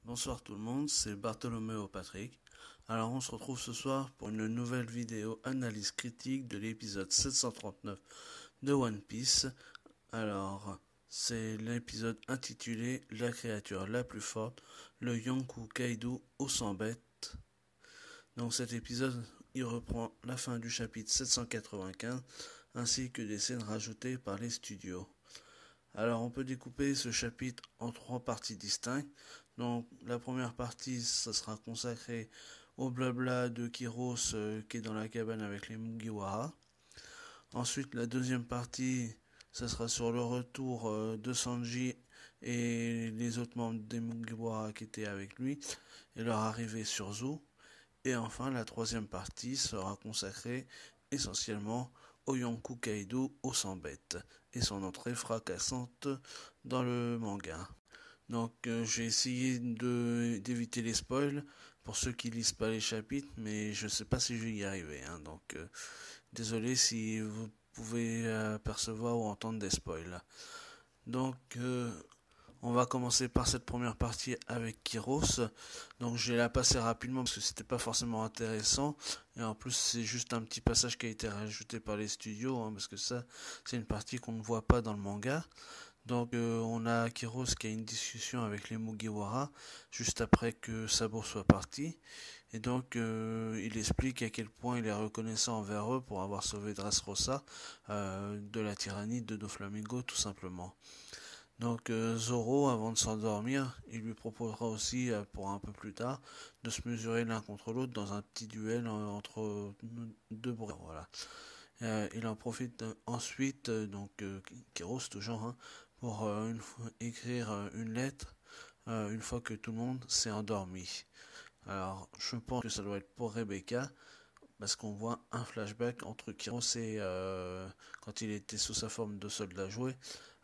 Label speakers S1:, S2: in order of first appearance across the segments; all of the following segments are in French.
S1: Bonsoir tout le monde, c'est Bartholoméo Patrick. Alors on se retrouve ce soir pour une nouvelle vidéo analyse critique de l'épisode 739 de One Piece. Alors c'est l'épisode intitulé La créature la plus forte, le Yonkou Kaido au 100 bêtes. Donc cet épisode il reprend la fin du chapitre 795 ainsi que des scènes rajoutées par les studios. Alors on peut découper ce chapitre en trois parties distinctes. Donc la première partie, ça sera consacré au blabla de Kiros qui est dans la cabane avec les Mugiwara. Ensuite la deuxième partie, ça sera sur le retour de Sanji et les autres membres des Mugiwara qui étaient avec lui et leur arrivée sur Zou. Et enfin la troisième partie sera consacrée essentiellement au Yonkou Kaido au 100 bêtes et son entrée fracassante dans le manga. Donc j'ai essayé d'éviter les spoils pour ceux qui lisent pas les chapitres, mais je sais pas si je vais y arriver, hein. Donc désolé si vous pouvez percevoir ou entendre des spoils. Donc on va commencer par cette première partie avec Kiros. Donc je vais la passer rapidement parce que c'était pas forcément intéressant. Et en plus c'est juste un petit passage qui a été rajouté par les studios, hein, parce que ça c'est une partie qu'on ne voit pas dans le manga. Donc on a Kiros qui a une discussion avec les Mugiwara juste après que Sabo soit parti. Et donc il explique à quel point il est reconnaissant envers eux pour avoir sauvé Dressrosa de la tyrannie de Doflamingo tout simplement. Donc Zoro, avant de s'endormir, il lui proposera aussi, pour un peu plus tard, de se mesurer l'un contre l'autre dans un petit duel entre deux bras. Voilà. Il en profite ensuite, Kiros toujours, hein, pour écrire une lettre une fois que tout le monde s'est endormi. Alors, je pense que ça doit être pour Rebecca, parce qu'on voit un flashback entre Kiros et quand il était sous sa forme de soldat joué,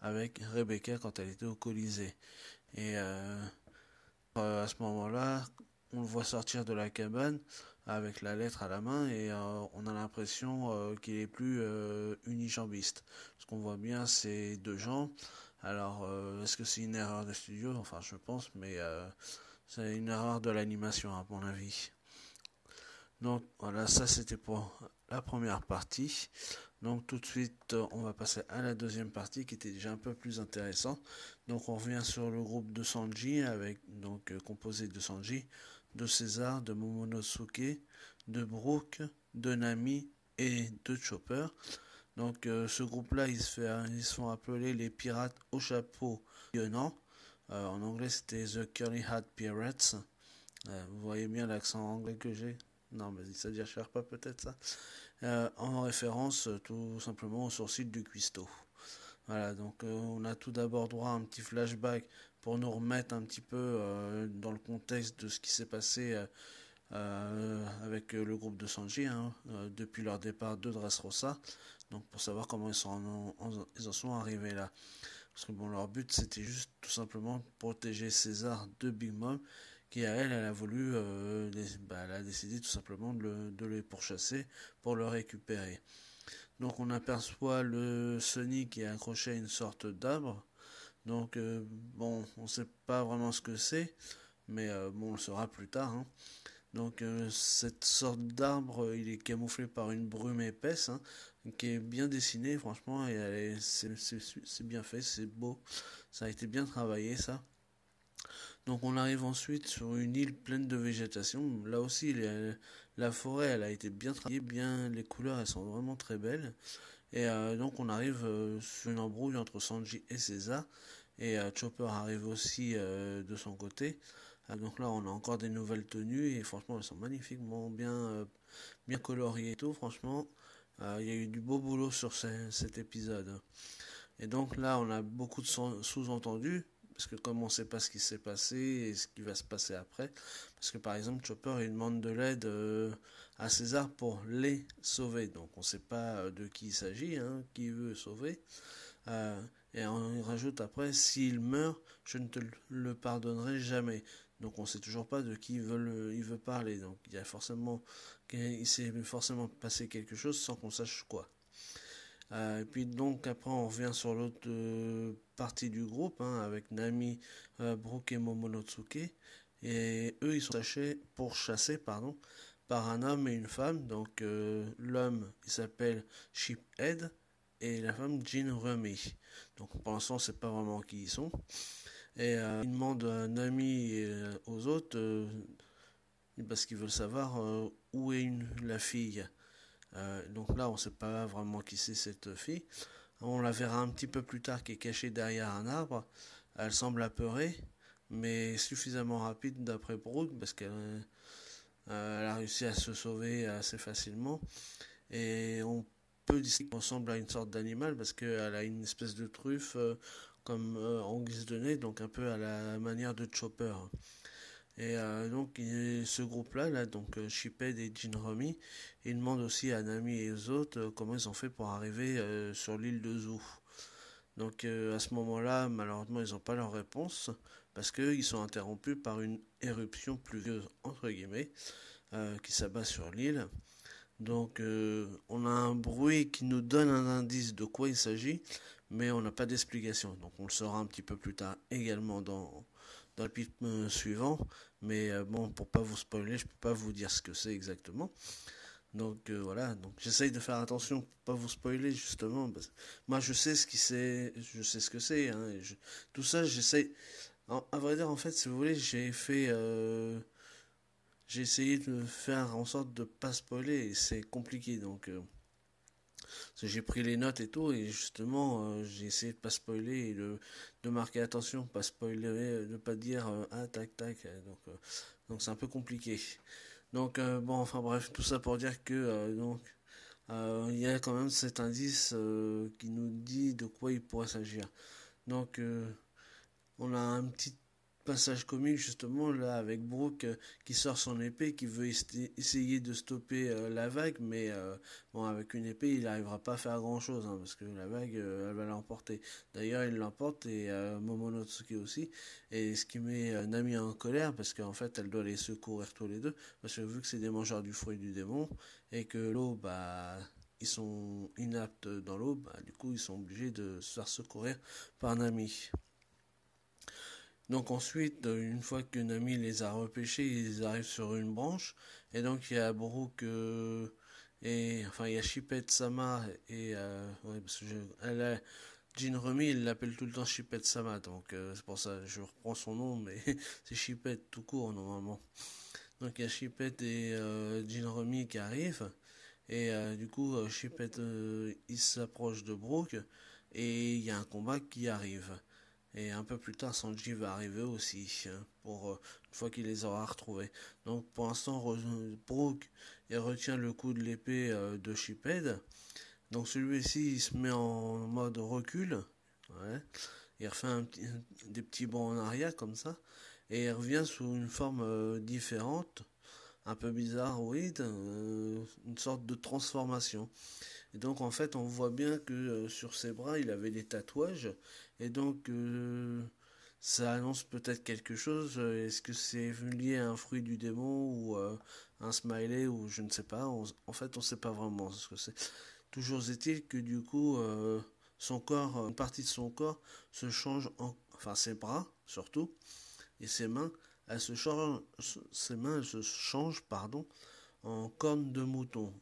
S1: avec Rebecca quand elle était au Colisée. Et à ce moment-là, on le voit sortir de la cabane avec la lettre à la main et on a l'impression qu'il est plus unijambiste. Ce qu'on voit bien, c'est deux jambes. Alors, est-ce que c'est une erreur de studio? Enfin, je pense, mais c'est une erreur de l'animation, à mon avis. Donc, voilà, ça c'était pour la première partie. Donc tout de suite, on va passer à la deuxième partie qui était déjà un peu plus intéressante. Donc on revient sur le groupe de Sanji avec composé de Sanji, de César, de Momonosuke, de Brook, de Nami et de Chopper. Donc ce groupe-là, ils se font appeler les pirates au chapeau rayonnant. En anglais, c'était The Curly Hat Pirates. Vous voyez bien l'accent anglais que j'ai? Non, mais ça ne cherche pas peut-être ça. En référence tout simplement au sourcil du cuistot. Voilà, donc on a tout d'abord droit à un petit flashback pour nous remettre un petit peu dans le contexte de ce qui s'est passé avec le groupe de Sanji, hein, depuis leur départ de Dressrosa, donc pour savoir comment ils en sont arrivés là. Parce que bon, leur but c'était juste tout simplement protéger César de Big Mom, qui à elle, elle a voulu, elle a décidé tout simplement de les pourchasser pour le récupérer. Donc on aperçoit le Sonic qui est accroché à une sorte d'arbre. Donc bon, on ne sait pas vraiment ce que c'est, mais bon, on le saura plus tard, hein. Donc cette sorte d'arbre, il est camouflé par une brume épaisse, hein, qui est bien dessinée, franchement, et c'est bien fait, c'est beau, ça a été bien travaillé ça. Donc on arrive ensuite sur une île pleine de végétation. Là aussi, la forêt, elle a été bien travaillée, bien, les couleurs, elles sont vraiment très belles. Et donc on arrive sur une embrouille entre Sanji et César. Et Chopper arrive aussi de son côté. Donc là on a encore des nouvelles tenues et franchement elles sont magnifiquement bien coloriées et tout. Franchement il y a eu du beau boulot sur cet épisode. Et donc là on a beaucoup de sous-entendus. Parce que comme on ne sait pas ce qui s'est passé et ce qui va se passer après. Parce que par exemple Chopper il demande de l'aide à César pour les sauver. Donc on ne sait pas de qui il s'agit, hein, qui veut sauver. Euh, et on rajoute après, s'il meurt, je ne te le pardonnerai jamais. Donc on ne sait toujours pas de qui il veut parler. Donc il s'est forcément passé quelque chose sans qu'on sache quoi. Et puis donc après on revient sur l'autre partie du groupe, hein, avec Nami, Brook et Momonosuke. Et eux, ils sont pourchassés par un homme et une femme. Donc l'homme, il s'appelle Sheephead et la femme Jean Remy. Donc pour l'instant, on ne sait pas vraiment qui ils sont. Et ils demandent un ami aux autres parce qu'ils veulent savoir où est la fille. Donc là, on ne sait pas vraiment qui c'est cette fille. On la verra un petit peu plus tard qui est cachée derrière un arbre. Elle semble apeurée, mais suffisamment rapide d'après Brooke parce qu'elle a réussi à se sauver assez facilement. Et on peut dire qu'elle ressemble à une sorte d'animal parce qu'elle a une espèce de truffe comme en guise de nez, donc un peu à la manière de Chopper. Et donc ce groupe-là, donc Sheephead et Jean Romy, ils demandent aussi à Nami et aux autres comment ils ont fait pour arriver sur l'île de Zou. Donc à ce moment-là, malheureusement, ils n'ont pas leur réponse parce qu'ils sont interrompus par une éruption pluvieuse, entre guillemets, qui s'abat sur l'île. Donc on a un bruit qui nous donne un indice de quoi il s'agit, mais on n'a pas d'explication. Donc on le saura un petit peu plus tard également dans le film suivant. Mais bon, pour pas vous spoiler, je peux pas vous dire ce que c'est exactement. Donc voilà, donc j'essaye de faire attention pour pas vous spoiler justement. Parce que moi je sais ce qui c'est, je sais ce que c'est. Hein, tout ça, j'essaye. À vrai dire, en fait, si vous voulez, j'ai essayé de faire en sorte de pas spoiler et c'est compliqué. Donc j'ai pris les notes et tout et justement j'ai essayé de pas spoiler et de marquer attention, pas spoiler, de pas dire ah tac tac. Donc c'est un peu compliqué. Donc bon, enfin bref, tout ça pour dire que il y a quand même cet indice qui nous dit de quoi il pourrait s'agir. Donc on a un petit passage comique justement là avec Brooke qui sort son épée, qui veut essayer de stopper la vague, mais bon avec une épée il n'arrivera pas à faire grand chose hein, parce que la vague elle va l'emporter. D'ailleurs il l'emporte et Momonosuke aussi, et ce qui met Nami en colère parce qu'en fait elle doit les secourir tous les deux parce que vu que c'est des mangeurs du fruit du démon et que l'eau bah ils sont inaptes dans l'eau, bah, du coup ils sont obligés de se faire secourir par Nami. Donc ensuite, une fois que Nami les a repêchés, ils arrivent sur une branche. Et donc il y a Brooke et enfin il y a Shippet Sama et ouais, parce que Jin Rumi, il l'appelle tout le temps Shippet Sama, donc c'est pour ça que je reprends son nom, mais c'est Shippet tout court normalement. Donc il y a Shippet et Jin Rumi qui arrivent. Et du coup, Shippet il s'approche de Brooke et il y a un combat qui arrive. Et un peu plus tard, Sanji va arriver aussi, hein, pour une fois qu'il les aura retrouvés. Donc pour l'instant, Brooke il retient le coup de l'épée de Sheephead. Donc celui-ci, il se met en mode recul. Ouais. Il refait des petits bonds en arrière comme ça. Et il revient sous une forme différente, un peu bizarre, oui, une sorte de transformation. Et donc en fait on voit bien que sur ses bras il avait des tatouages et donc ça annonce peut-être quelque chose. Est-ce que c'est lié à un fruit du démon ou un smiley ou je ne sais pas. En fait on ne sait pas vraiment ce que c'est. Toujours est-il que du coup son corps, une partie de son corps se change enfin ses bras surtout et ses mains, ses mains elles se changent pardon en cornes de mouton,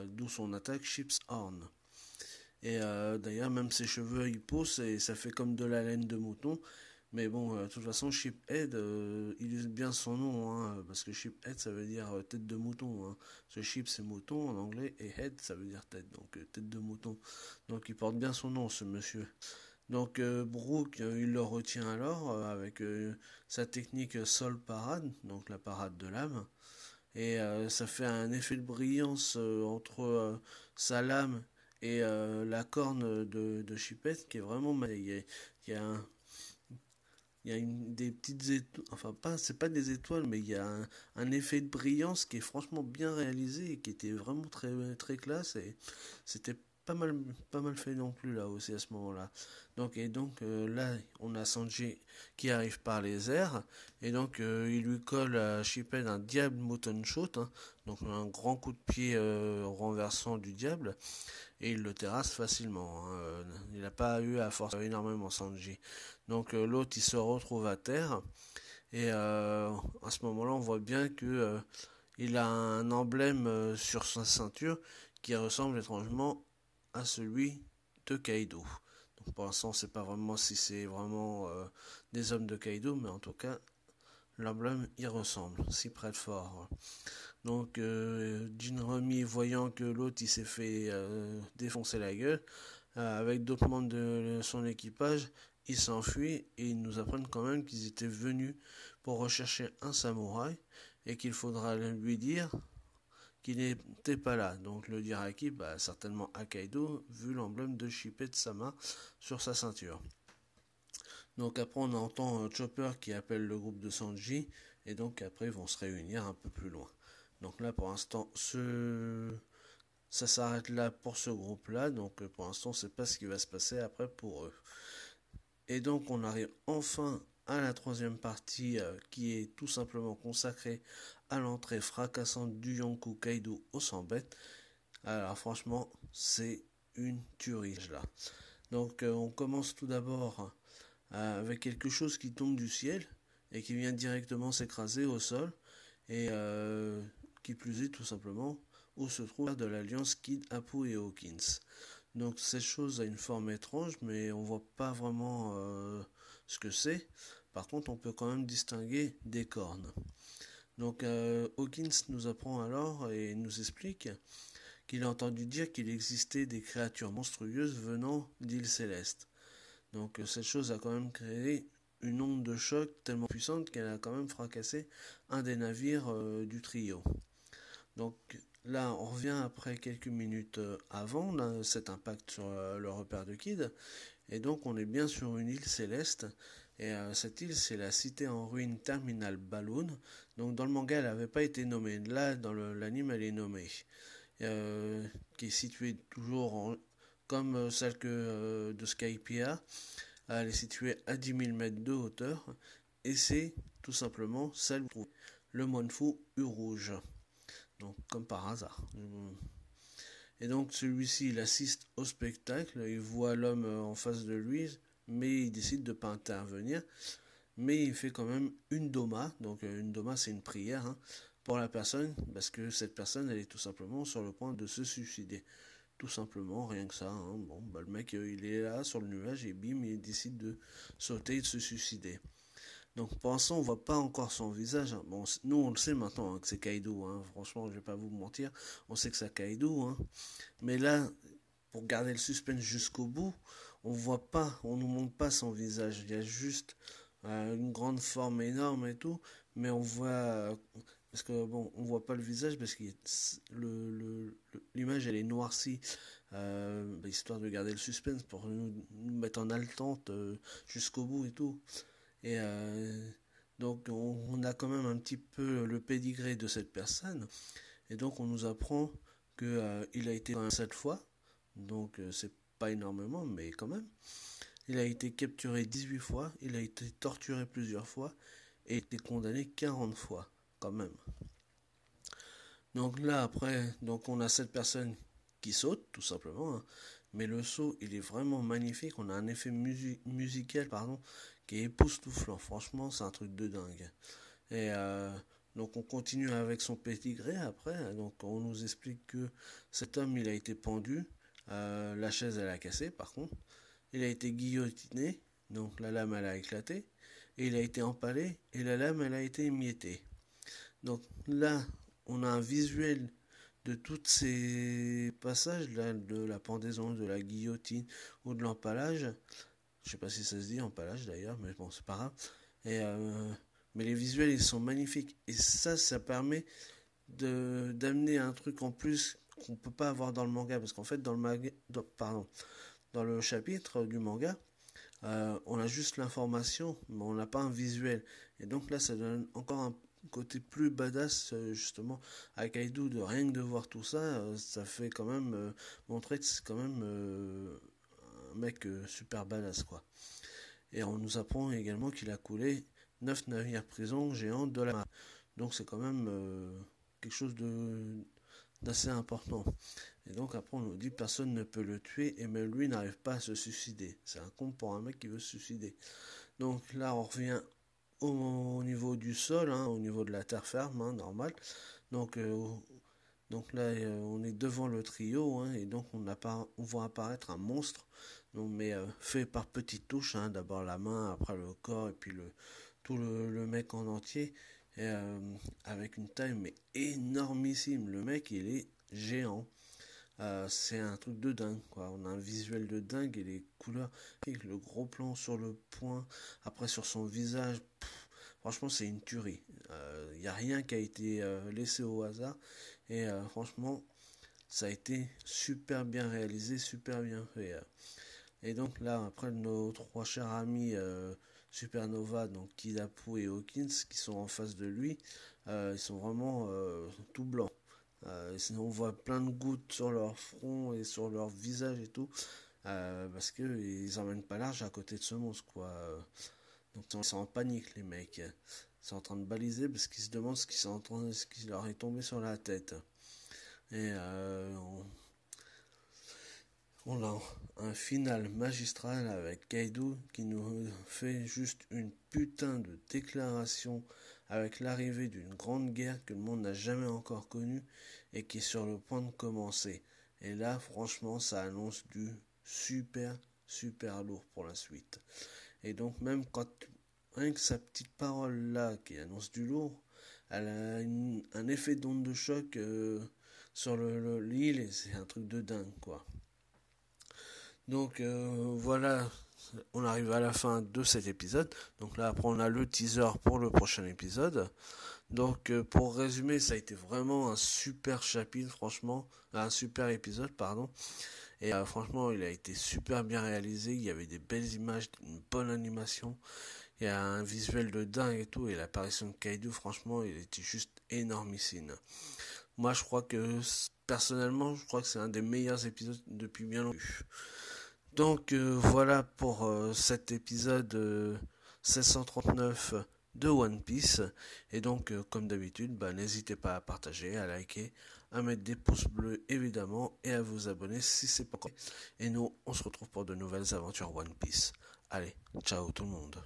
S1: d'où son attaque Sheep's Horn. Et d'ailleurs, même ses cheveux ils poussent et ça fait comme de la laine de mouton. Mais bon, de toute façon, Sheephead, il use bien son nom, hein, parce que Sheephead ça veut dire tête de mouton. Hein. Ce sheep c'est mouton en anglais et head ça veut dire tête, donc tête de mouton. Donc il porte bien son nom, ce monsieur. Donc Brooke, il le retient alors avec sa technique Soul Parade, donc la parade de l'âme. Et ça fait un effet de brillance entre sa lame et la corne de Chipette qui est vraiment il y a un- il y a des petites étoiles, enfin pas, c'est pas des étoiles, mais il y a un effet de brillance qui est franchement bien réalisé et qui était vraiment très, très classe et c'était pas mal fait non plus là aussi à ce moment-là. Donc là, on a Sanji qui arrive par les airs et donc il lui colle à Shipped un diable Mountain Shoot, hein, donc un grand coup de pied renversant du diable et il le terrasse facilement. Hein. Il n'a pas eu à forcer énormément Sanji. Donc l'autre il se retrouve à terre Et à ce moment-là, on voit bien que il a un emblème sur sa ceinture qui ressemble étrangement à celui de Kaido. Donc pour l'instant, on ne sait pas vraiment si c'est vraiment des hommes de Kaido, mais en tout cas, l'emblème y ressemble, s'y prête fort. Donc Jinromi, voyant que l'autre il s'est fait défoncer la gueule, avec d'autres membres de son équipage, il s'enfuit et ils nous apprennent quand même qu'ils étaient venus pour rechercher un samouraï et qu'il faudra lui dire qu'il n'était pas là. Donc le dire à qui? Bah, certainement à Kaido, vu l'emblème de Shippet-sama sur sa ceinture. Donc après on entend Chopper qui appelle le groupe de Sanji et donc après ils vont se réunir un peu plus loin. Donc là pour l'instant ça s'arrête là pour ce groupe là, donc pour l'instant on ne sait pas ce qui va se passer après pour eux. Et donc on arrive enfin à la troisième partie qui est tout simplement consacrée à l'entrée fracassante du Yonkou Kaido au 100 bêtes. Alors franchement c'est une tuerie là. Donc on commence tout d'abord avec quelque chose qui tombe du ciel et qui vient directement s'écraser au sol et qui plus est tout simplement où se trouve de l'alliance Kid, Apu et Hawkins. Donc cette chose a une forme étrange mais on voit pas vraiment ce que c'est. Par contre on peut quand même distinguer des cornes. Donc Hawkins nous apprend alors et nous explique qu'il a entendu dire qu'il existait des créatures monstrueuses venant d'îles célestes. Donc cette chose a quand même créé une onde de choc tellement puissante qu'elle a quand même fracassé un des navires du trio. Donc là, on revient après quelques minutes avant cet impact sur le repère de Kid. Et donc on est bien sur une île céleste. Et cette île, c'est la cité en ruine Terminal Balloon. Donc dans le manga, elle n'avait pas été nommée. Là, dans l'anime, elle est nommée. Qui est située toujours comme celle de Skypiea. Elle est située à 10 000 mètres de hauteur et c'est tout simplement celle où trouve le Monfu U rouge. Donc comme par hasard. Et donc celui-ci il assiste au spectacle, il voit l'homme en face de lui, mais il décide de ne pas intervenir. Mais il fait quand même une doma, donc une doma c'est une prière pour la personne, parce que cette personne elle est tout simplement sur le point de se suicider. Tout simplement, rien que ça. Bon, bah, le mec, il est là sur le nuage et bim, il décide de sauter et de se suicider. Donc pour l'instant, on voit pas encore son visage. Bon, nous, on le sait maintenant que c'est Kaido. Franchement, je vais pas vous mentir. On sait que c'est Kaido. Mais là, pour garder le suspense jusqu'au bout, on voit pas, on nous montre pas son visage. Il y a juste une grande forme énorme et tout. Mais on voit parce que bon, on voit pas le visage parce que l'image elle est noircie, histoire de garder le suspense pour nous mettre en haletante jusqu'au bout et tout. Et donc on a quand même un petit peu le pédigré de cette personne. Et donc on nous apprend que il a été quand même 7 fois, donc c'est pas énormément, mais quand même. Il a été capturé 18 fois, il a été torturé plusieurs fois et été condamné 40 fois, quand même. Donc là, après, donc on a cette personne qui saute, tout simplement. Mais le saut, il est vraiment magnifique. On a un effet musical, pardon, qui est époustouflant. Franchement, c'est un truc de dingue. Et donc on continue avec son pédigré après. Donc on nous explique que cet homme, il a été pendu. La chaise, elle a cassé, par contre. Il a été guillotiné. Donc la lame, elle a éclaté. Et il a été empalé. Et la lame, elle a été émiettée. Donc là, on a un visuel de tous ces passages là, de la pendaison, de la guillotine ou de l'empalage. Je sais pas si ça se dit empalage d'ailleurs, mais bon, c'est pas grave. Et mais les visuels ils sont magnifiques et ça permet d'amener un truc en plus qu'on peut pas avoir dans le manga parce qu'en fait dans le chapitre du manga on a juste l'information mais on n'a pas un visuel et donc là ça donne encore un côté plus badass justement à Kaido de rien que de voir tout ça ça fait quand même montrer que c'est quand même un mec super badass quoi. Et on nous apprend également qu'il a coulé 9 navires prison géants de la marine. Donc c'est quand même quelque chose d'assez important. Et donc après on nous dit personne ne peut le tuer et même lui n'arrive pas à se suicider. C'est un con pour un mec qui veut se suicider. Donc là on revient au niveau du sol, hein, au niveau de la terre ferme, hein, normal. Donc, donc là, on est devant le trio, hein, et donc on voit apparaître un monstre, donc, mais fait par petites touches, hein, d'abord la main, après le corps, et puis tout le mec en entier, et, avec une taille mais énormissime. Le mec, il est géant. C'est un truc de dingue, quoi. On a un visuel de dingue et les couleurs, avec le gros plan sur le point, après sur son visage, franchement, c'est une tuerie. Il n'y a rien qui a été laissé au hasard. Et franchement, ça a été super bien réalisé, super bien fait. Et donc là, après nos trois chers amis Supernova, donc Kidapu et Hawkins, qui sont en face de lui, ils sont vraiment tout blancs. On voit plein de gouttes sur leur front et sur leur visage et tout, parce qu'ils emmènent pas large à côté de ce monstre, quoi. Donc ils sont en panique, les mecs. Ils sont en train de baliser parce qu'ils se demandent ce qui leur est tombé sur la tête. Et on a un final magistral avec Kaido qui nous fait juste une putain de déclaration avec l'arrivée d'une grande guerre que le monde n'a jamais encore connue et qui est sur le point de commencer. Et là, franchement, ça annonce du super, super lourd pour la suite. Et donc, même quand, rien que sa petite parole là qui annonce du lourd, elle a un effet d'onde de choc sur l'île et c'est un truc de dingue, quoi. Donc voilà, on arrive à la fin de cet épisode. Donc là, après, on a le teaser pour le prochain épisode. Donc pour résumer, ça a été vraiment un super chapitre, franchement, un super épisode, pardon. Et franchement, il a été super bien réalisé. Il y avait des belles images, une bonne animation. Il y a un visuel de dingue et tout. Et l'apparition de Kaido, franchement, il était juste énormissime. Moi, je crois que, personnellement, je crois que c'est un des meilleurs épisodes depuis bien longtemps. Donc voilà pour cet épisode 1639 de One Piece. Et donc comme d'habitude, bah, n'hésitez pas à partager, à liker, à mettre des pouces bleus évidemment et à vous abonner si c'est pas encore. Et nous, on se retrouve pour de nouvelles aventures One Piece. Allez, ciao tout le monde.